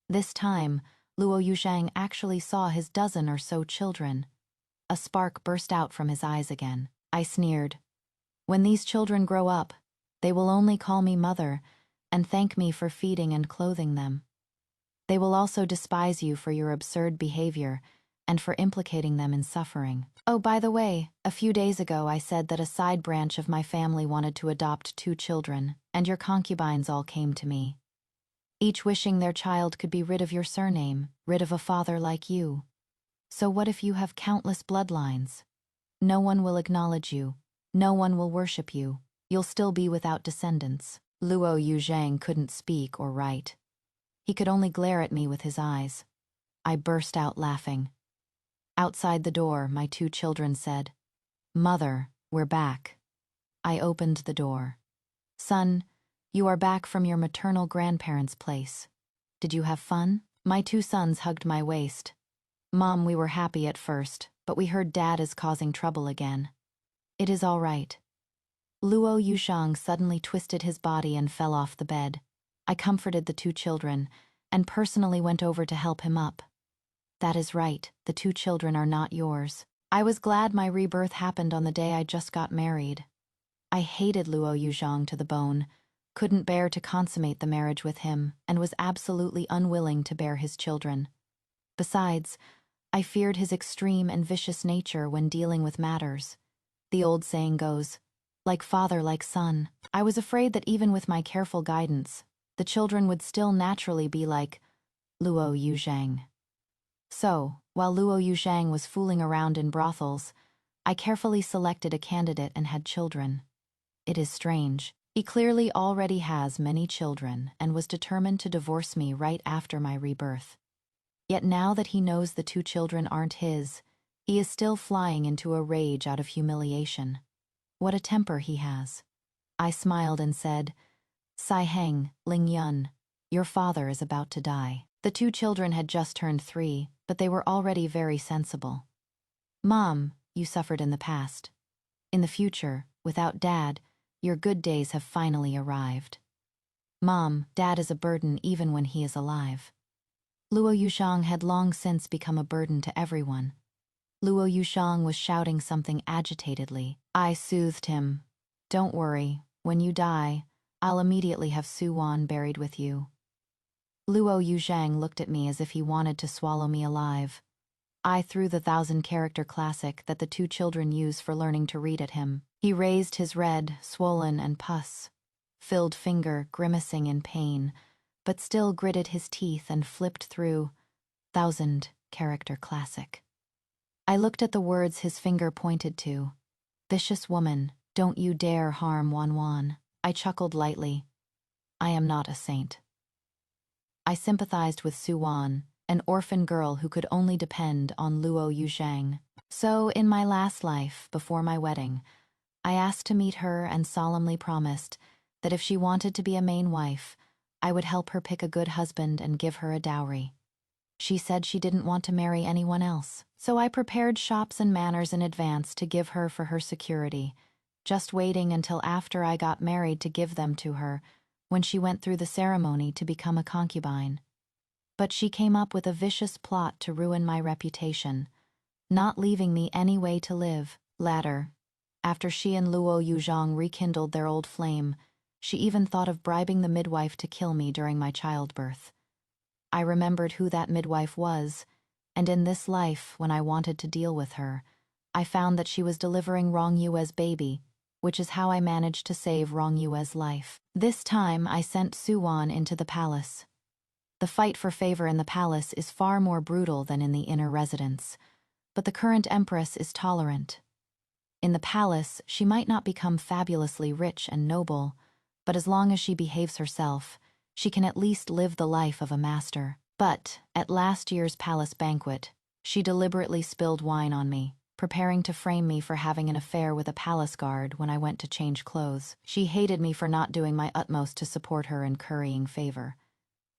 This time, Luo Yuzhang actually saw his dozen or so children. A spark burst out from his eyes again. I sneered. "When these children grow up, they will only call me mother and thank me for feeding and clothing them. They will also despise you for your absurd behavior and for implicating them in suffering. Oh, by the way, a few days ago I said that a side branch of my family wanted to adopt 2 children, and your concubines all came to me, each wishing their child could be rid of your surname, rid of a father like you. So what if you have countless bloodlines? No one will acknowledge you. No one will worship you. You'll still be without descendants. Luo Yuzhang couldn't speak or write. He could only glare at me with his eyes. I burst out laughing. Outside the door, my 2 children said, "Mother, we're back." I opened the door. "Son, you are back from your maternal grandparents' place. Did you have fun?" My 2 sons hugged my waist. "Mom, we were happy at first, but we heard Dad is causing trouble again." "It is all right." Luo Yushang suddenly twisted his body and fell off the bed. I comforted the 2 children and personally went over to help him up. "That is right, the 2 children are not yours." I was glad my rebirth happened on the day I just got married. I hated Luo Yuzhang to the bone, couldn't bear to consummate the marriage with him, and was absolutely unwilling to bear his children. Besides, I feared his extreme and vicious nature when dealing with matters. The old saying goes, like father, like son. I was afraid that even with my careful guidance, the children would still naturally be like Luo Yuzhang. So, while Luo Yuzhang was fooling around in brothels, I carefully selected a candidate and had children. It is strange. He clearly already has many children and was determined to divorce me right after my rebirth. Yet now that he knows the 2 children aren't his, he is still flying into a rage out of humiliation. What a temper he has. I smiled and said, "Sai Heng, Ling Yun, your father is about to die." The 2 children had just turned 3, but they were already very sensible. "Mom, you suffered in the past. In the future, without Dad, your good days have finally arrived. Mom, Dad is a burden even when he is alive." Luo Yushang had long since become a burden to everyone. Luo Yushang was shouting something agitatedly. I soothed him. "Don't worry, when you die, I'll immediately have Su Wan buried with you." Luo Yuzhang looked at me as if he wanted to swallow me alive. I threw the 1,000-character classic that the 2 children use for learning to read at him. He raised his red, swollen and pus-filled finger, grimacing in pain, but still gritted his teeth and flipped through 1,000-character classic. I looked at the words his finger pointed to. "Vicious woman, don't you dare harm Wan Wan." I chuckled lightly. I am not a saint. I sympathized with Su Wan, an orphan girl who could only depend on Luo Yuzhang. So, in my last life, before my wedding, I asked to meet her and solemnly promised that if she wanted to be a main wife, I would help her pick a good husband and give her a dowry. She said she didn't want to marry anyone else, so I prepared shops and manners in advance to give her for her security, just waiting until after I got married to give them to her, when she went through the ceremony to become a concubine. But she came up with a vicious plot to ruin my reputation, not leaving me any way to live. Later, after she and Luo Yuzhang rekindled their old flame, she even thought of bribing the midwife to kill me during my childbirth. I remembered who that midwife was, and in this life, when I wanted to deal with her, I found that she was delivering Rong Yue's baby, which is how I managed to save Rong Yue's life. This time, I sent Su Wan into the palace. The fight for favor in the palace is far more brutal than in the inner residence, but the current empress is tolerant. In the palace, she might not become fabulously rich and noble, but as long as she behaves herself, she can at least live the life of a master. But, at last year's palace banquet, she deliberately spilled wine on me, preparing to frame me for having an affair with a palace guard when I went to change clothes. She hated me for not doing my utmost to support her in currying favor,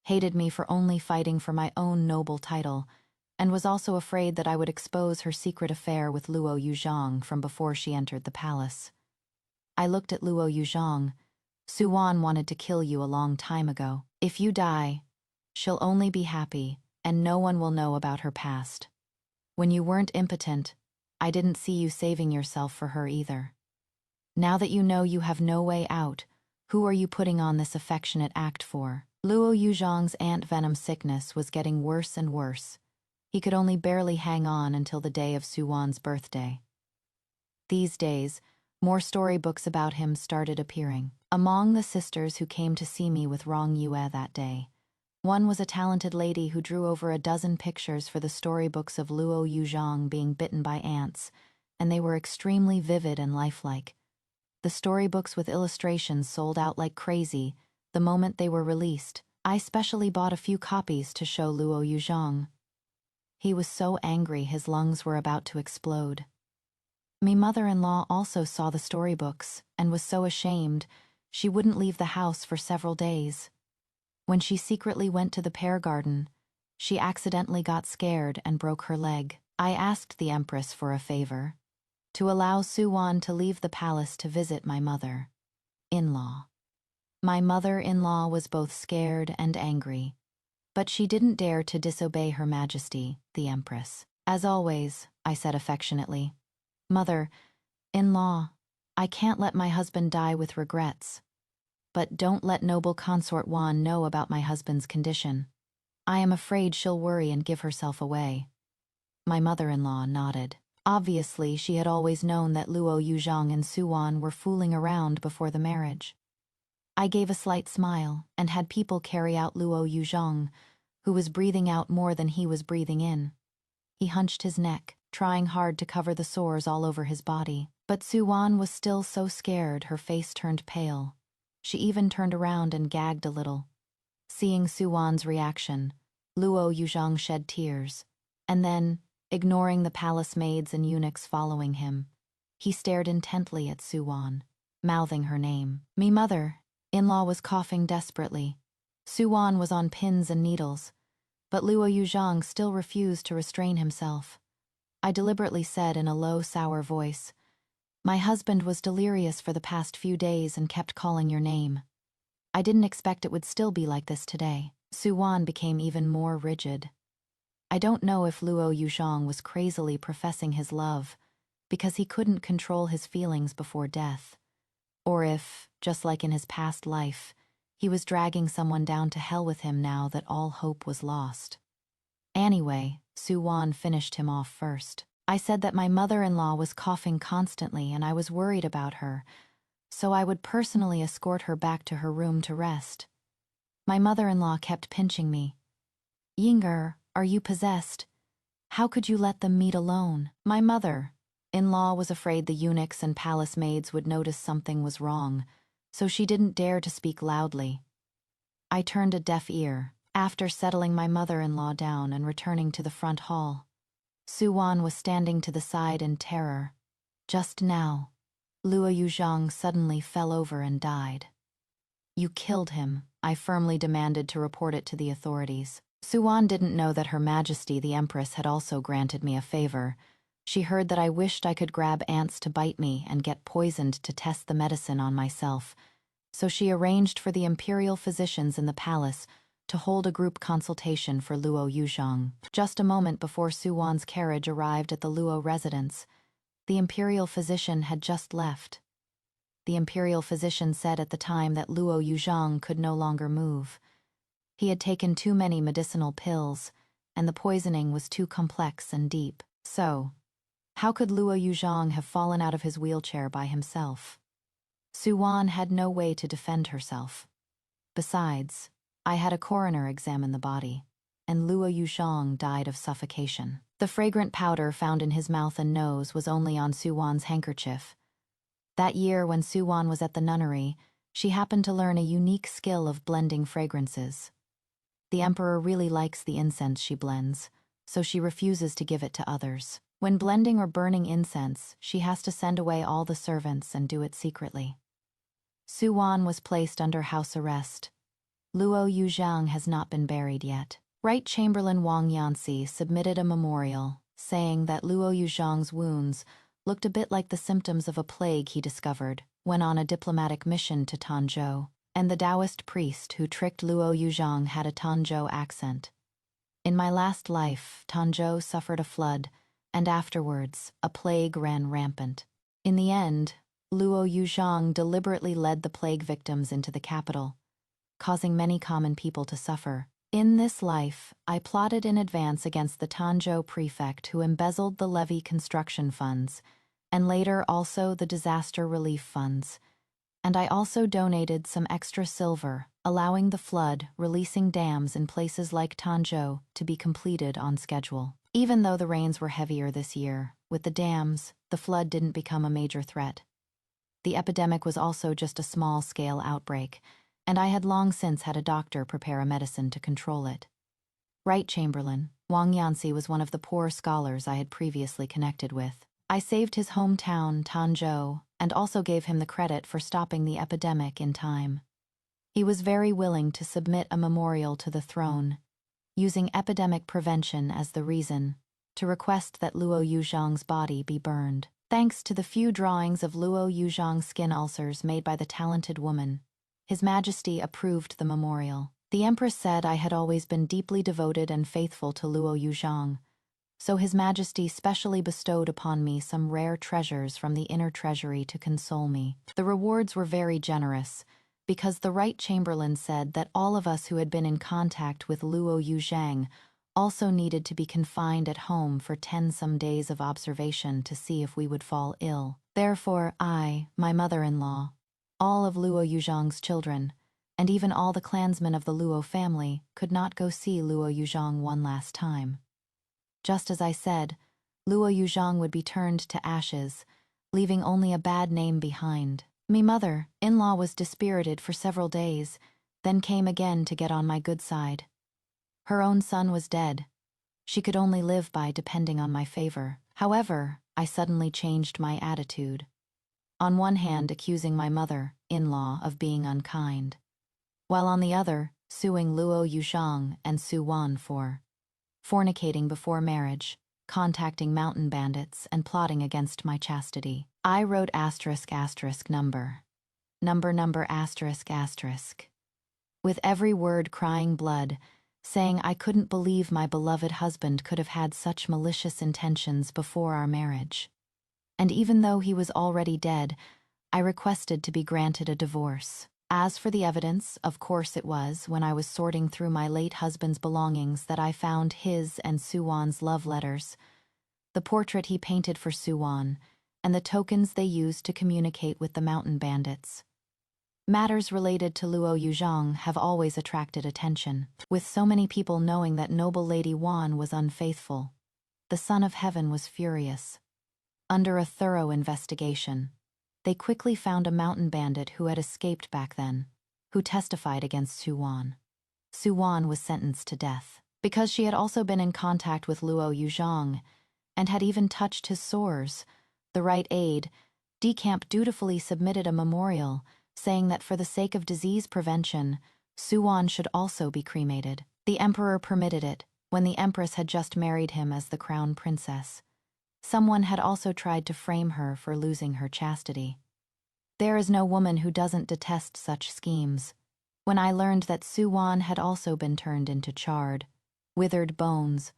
hated me for only fighting for my own noble title, and was also afraid that I would expose her secret affair with Luo Yuzhang from before she entered the palace. I looked at Luo Yuzhang. "Su Wan wanted to kill you a long time ago. If you die, she'll only be happy, and no one will know about her past. When you weren't impotent, I didn't see you saving yourself for her either. Now that you know you have no way out, who are you putting on this affectionate act for?" Luo Yuzhang's ant venom sickness was getting worse and worse. He could only barely hang on until the day of Suwan's birthday. These days, more storybooks about him started appearing. Among the sisters who came to see me with Rong Yue that day, one was a talented lady who drew over a dozen pictures for the storybooks of Luo Yuzhong being bitten by ants, and they were extremely vivid and lifelike. The storybooks with illustrations sold out like crazy the moment they were released. I specially bought a few copies to show Luo Yuzhong. He was so angry his lungs were about to explode. My mother-in-law also saw the storybooks and was so ashamed she wouldn't leave the house for several days. When she secretly went to the pear garden, she accidentally got scared and broke her leg. I asked the Empress for a favor, to allow Suwan to leave the palace to visit my mother-in-law. My mother-in-law was both scared and angry, but she didn't dare to disobey Her Majesty, the Empress. As always, I said affectionately, "Mother-in-law, I can't let my husband die with regrets. But don't let noble consort Wan know about my husband's condition. I am afraid she'll worry and give herself away." My mother-in-law nodded. Obviously, she had always known that Luo Yuzhong and Suwan were fooling around before the marriage. I gave a slight smile and had people carry out Luo Yuzhong, who was breathing out more than he was breathing in. He hunched his neck, trying hard to cover the sores all over his body. But Suwan was still so scared her face turned pale. She even turned around and gagged a little. Seeing Suwan's reaction, Luo Yuzhong shed tears, and then, ignoring the palace maids and eunuchs following him, he stared intently at Suwan, mouthing her name. Me mother-in-law was coughing desperately. Suwan was on pins and needles, but Luo Yuzhong still refused to restrain himself. I deliberately said in a low, sour voice, "My husband was delirious for the past few days and kept calling your name. I didn't expect it would still be like this today." Suwan became even more rigid. I don't know if Luo Yuzhong was crazily professing his love because he couldn't control his feelings before death, or if, just like in his past life, he was dragging someone down to hell with him now that all hope was lost. Anyway, Suwan finished him off first. I said that my mother-in-law was coughing constantly and I was worried about her, so I would personally escort her back to her room to rest. My mother-in-law kept pinching me. "Yinger, are you possessed? How could you let them meet alone?" My mother-in-law was afraid the eunuchs and palace maids would notice something was wrong, so she didn't dare to speak loudly. I turned a deaf ear, after settling my mother-in-law down and returning to the front hall. Suwan was standing to the side in terror. Just now, Luo Yuzhong suddenly fell over and died. "You killed him," I firmly demanded to report it to the authorities. Suwan didn't know that Her Majesty the Empress had also granted me a favor. She heard that I wished I could grab ants to bite me and get poisoned to test the medicine on myself, so she arranged for the imperial physicians in the palace to hold a group consultation for Luo Yuzhong. Just a moment before Suwan's carriage arrived at the Luo residence, the imperial physician had just left. The imperial physician said at the time that Luo Yuzhong could no longer move. He had taken too many medicinal pills, and the poisoning was too complex and deep. So, how could Luo Yuzhong have fallen out of his wheelchair by himself? Suwan had no way to defend herself. Besides, I had a coroner examine the body, and Luo Yuzhong died of suffocation. The fragrant powder found in his mouth and nose was only on Suwan's handkerchief. That year when Suwan was at the nunnery, she happened to learn a unique skill of blending fragrances. The emperor really likes the incense she blends, so she refuses to give it to others. When blending or burning incense, she has to send away all the servants and do it secretly. Suwan was placed under house arrest. Luo Yuzhong has not been buried yet. Right Chamberlain Wang Yanxi submitted a memorial, saying that Luo Yuzhong's wounds looked a bit like the symptoms of a plague he discovered when on a diplomatic mission to Tanzhou, and the Taoist priest who tricked Luo Yuzhong had a Tanzhou accent. "In my last life, Tanzhou suffered a flood, and afterwards, a plague ran rampant. In the end, Luo Yuzhong deliberately led the plague victims into the capital, causing many common people to suffer, In this life, I plotted in advance against the Tanzhou prefect who embezzled the levy construction funds, and later also the disaster relief funds. And I also donated some extra silver, allowing the flood, releasing dams in places like Tanzhou to be completed on schedule. Even though the rains were heavier this year, with the dams, the flood didn't become a major threat. The epidemic was also just a small-scale outbreak, and I had long since had a doctor prepare a medicine to control it. Right Chamberlain, Wang Yanxi was one of the poor scholars I had previously connected with. I saved his hometown, Tanzhou, and also gave him the credit for stopping the epidemic in time. He was very willing to submit a memorial to the throne, using epidemic prevention as the reason, to request that Luo Yuzhang's body be burned. Thanks to the few drawings of Luo Yuzhang's skin ulcers made by the talented woman, His Majesty approved the memorial. The Empress said I had always been deeply devoted and faithful to Luo Yuzhang, so His Majesty specially bestowed upon me some rare treasures from the inner treasury to console me. The rewards were very generous, because the Right Chamberlain said that all of us who had been in contact with Luo Yuzhang also needed to be confined at home for 10-some days of observation to see if we would fall ill. Therefore I, my mother-in-law, all of Luo Yuzhang's children, and even all the clansmen of the Luo family could not go see Luo Yuzhang one last time. Just as I said, Luo Yuzhang would be turned to ashes, leaving only a bad name behind. Me mother-in-law was dispirited for several days, then came again to get on my good side. Her own son was dead. She could only live by depending on my favor. However, I suddenly changed my attitude. On one hand, accusing my mother-in-law of being unkind, while on the other, suing Luo Yuzhang and Su Wan for fornicating before marriage, contacting mountain bandits, and plotting against my chastity. I wrote number asterisk, with every word crying blood, saying I couldn't believe my beloved husband could have had such malicious intentions before our marriage. And even though he was already dead, I requested to be granted a divorce. As for the evidence, of course it was when I was sorting through my late husband's belongings that I found his and Su Wan's love letters, the portrait he painted for Su Wan, and the tokens they used to communicate with the mountain bandits. Matters related to Luo Yuzhang have always attracted attention. With so many people knowing that noble Lady Wan was unfaithful, the Son of Heaven was furious. Under a thorough investigation, they quickly found a mountain bandit who had escaped back then, who testified against Su Wan. Su Wan was sentenced to death, because she had also been in contact with Luo Yuzhang, and had even touched his sores. The right aide, Decamp, dutifully submitted a memorial, saying that for the sake of disease prevention, Su Wan should also be cremated. The emperor permitted it, when the empress had just married him as the crown princess. Someone had also tried to frame her for losing her chastity. There is no woman who doesn't detest such schemes. When I learned that Su Wan had also been turned into charred, withered bones,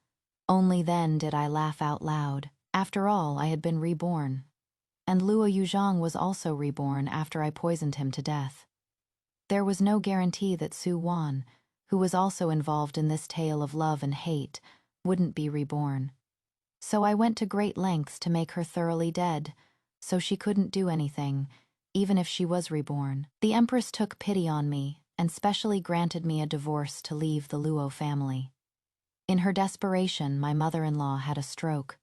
only then did I laugh out loud. After all, I had been reborn. And Luo Yuzhang was also reborn after I poisoned him to death. There was no guarantee that Su Wan, who was also involved in this tale of love and hate, wouldn't be reborn. So I went to great lengths to make her thoroughly dead, so she couldn't do anything, even if she was reborn. The Empress took pity on me and specially granted me a divorce to leave the Luo family. In her desperation, my mother-in-law had a stroke.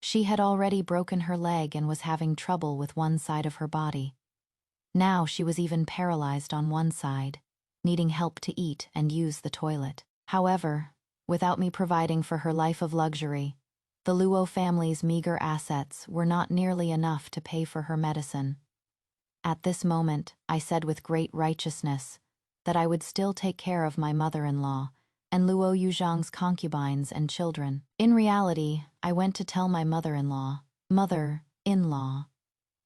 She had already broken her leg and was having trouble with one side of her body. Now she was even paralyzed on one side, needing help to eat and use the toilet. However, without me providing for her life of luxury, the Luo family's meager assets were not nearly enough to pay for her medicine. At this moment, I said with great righteousness that I would still take care of my mother-in-law and Luo Yuzhang's concubines and children. In reality, I went to tell my mother-in-law,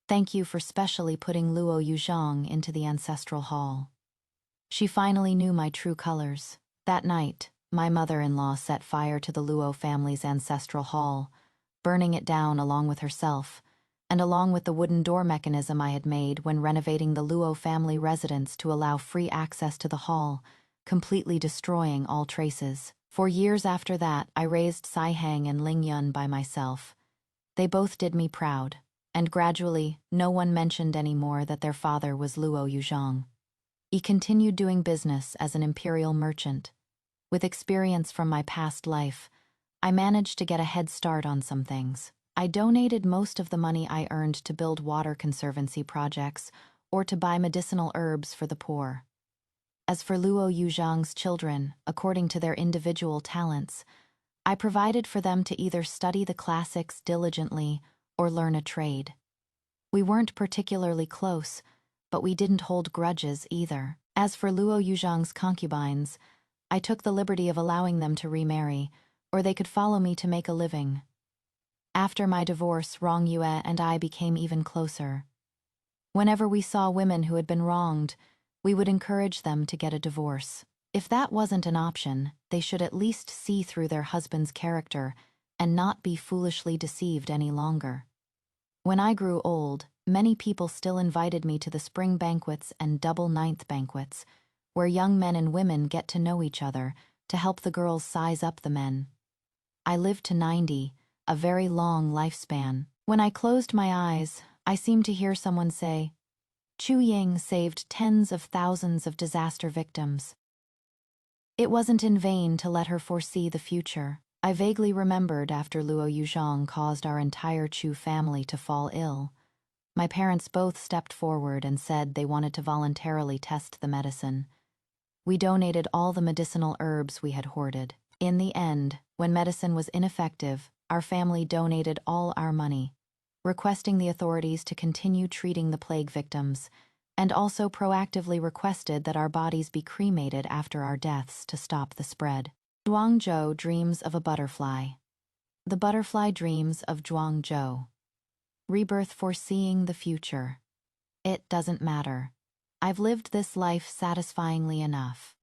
thank you for specially putting Luo Yuzhang into the ancestral hall. She finally knew my true colors. That night, my mother-in-law set fire to the Luo family's ancestral hall, burning it down along with herself, and along with the wooden door mechanism I had made when renovating the Luo family residence to allow free access to the hall, completely destroying all traces. For years after that, I raised Sai Hang and Ling Yun by myself. They both did me proud, and gradually, no one mentioned anymore that their father was Luo Yuzhong. He continued doing business as an imperial merchant. With experience from my past life, I managed to get a head start on some things. I donated most of the money I earned to build water conservancy projects or to buy medicinal herbs for the poor. As for Luo Yuzhang's children, according to their individual talents, I provided for them to either study the classics diligently or learn a trade. We weren't particularly close, but we didn't hold grudges either. As for Luo Yuzhang's concubines, I took the liberty of allowing them to remarry, or they could follow me to make a living. After my divorce, Rong Yue and I became even closer. Whenever we saw women who had been wronged, we would encourage them to get a divorce. If that wasn't an option, they should at least see through their husband's character and not be foolishly deceived any longer. When I grew old, many people still invited me to the spring banquets and double ninth banquets, where young men and women get to know each other to help the girls size up the men. I lived to 90, a very long lifespan. When I closed my eyes, I seemed to hear someone say, "Chu Ying saved tens of thousands of disaster victims." It wasn't in vain to let her foresee the future. I vaguely remembered after Luo Yuzhang caused our entire Chu family to fall ill. My parents both stepped forward and said they wanted to voluntarily test the medicine. We donated all the medicinal herbs we had hoarded. In the end, when medicine was ineffective, our family donated all our money, requesting the authorities to continue treating the plague victims, and also proactively requested that our bodies be cremated after our deaths to stop the spread. Zhuangzhou dreams of a butterfly. The butterfly dreams of Zhuangzhou. Rebirth foreseeing the future. It doesn't matter. I've lived this life satisfyingly enough.